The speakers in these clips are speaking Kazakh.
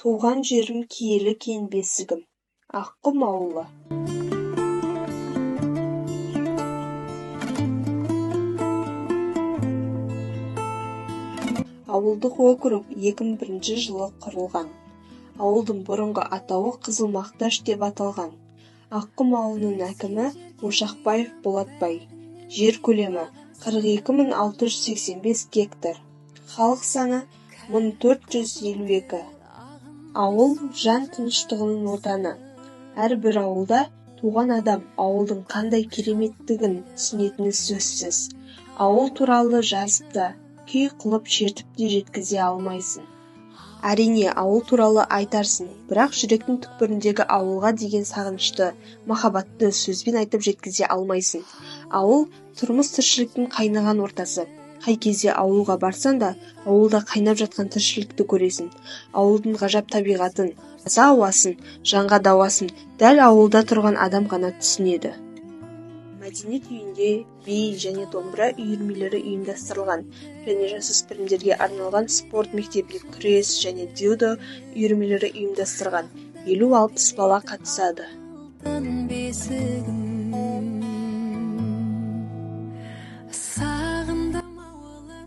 Туған жерім киелі кен бесігім, Аққұм ауылы. Ауылдық округ 2001 жылы құрылған. Ауылдың бұрынғы атауы Қызылмақташ деп аталған. Аққұм ауылының әкімі Ошақбаев Болатбай. Жер көлемі 42.685 гектар. Халық саны 1452. Ауыл жан тыныштығының отаны. Әрбір ауылда туған адам ауылдың қандай кереметтігін түсінетіні сөзсіз. Ауыл туралы жазып та, күй қылып шертіп те жеткізе алмайсың. Әрине, ауыл туралы айтарсың, бірақ жүректің түкпіріндегі ауылға деген сағынышты, махаббатты сөзбен айтып жеткізе алмайсың. Ауыл тұрмыс-тіршіліктің қайнаған ортасы. Қай кезде ауылға барсан да, ауылда қайнап жатқан тіршілікті көресің. Ауылдың ғажап табиғатын, таза ауасын, жанға дауасын дәл ауылда тұрған адам ғана түсінеді. Мәдениет үйінде би және домбыра үйірмелері ұйымдастырылған және жасөспірімдерге арналған спорт мектебінде күрес және дзюдо үйірмелері ұйымдастырған. 50-60 бала қатысады.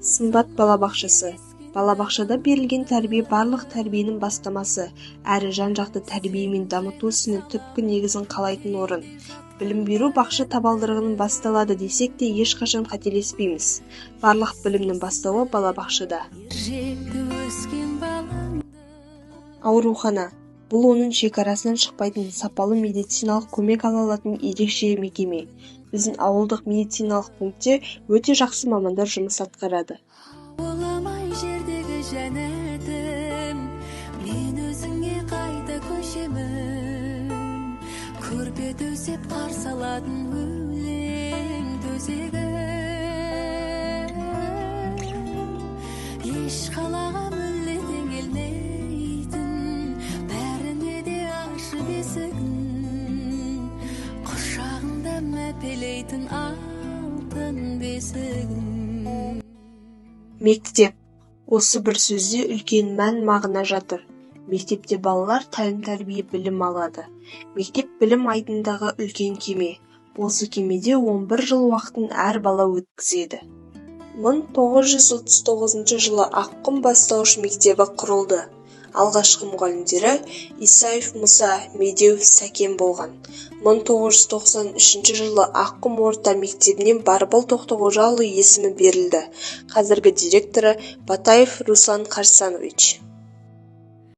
Сымбат балабақшасы. Балабақшада берілген тәрбие барлық тәрбиенің бастамасы, әрі жан-жақты тәрбиемен дамыту ісінің түпкі негізін қалайтын орын. Білім беру бақша табалдырығының басталады десек те ешқашан қателеспейміз. Барлық білімнің бастауы балабақшада. Аурухана. Бұл оның шекарасынан шықпайтын сапалы медициналық көмек ала алатын ерекше мекеме. Біздің ауылдық медициналық пунктте өте жақсы мамандар жұмыс атқарады. Оламай жердегі жәннатым, мен өзіңе қайта көшемін. Көрпе төсеп қарсы алатын өлең төсегі. Еш қалаға мүлде келмейтін, бәріне де ашып есігін. Құшағында мәпелейтін алтын бесігін. Мектеп. Осы бір сөзде үлкен мән мағына жатыр. Мектепте балалар тәлім-тәрбие білім алады. Мектеп білім айдындағы үлкен кеме. Осы кемеде 11 жыл уақытын әр бала өткізеді. 1939 жылы Аққұм бастауыш мектебі құрылды. Алғашқы мұғалімдері Исаев Мұса, Медеуов Сәкен болған. 1993 жылы Аққұм орта мектебінен Барбал Тоқтоғожаұлы есімі берілді. Қазіргі директоры Батаев Руслан Қарсанович.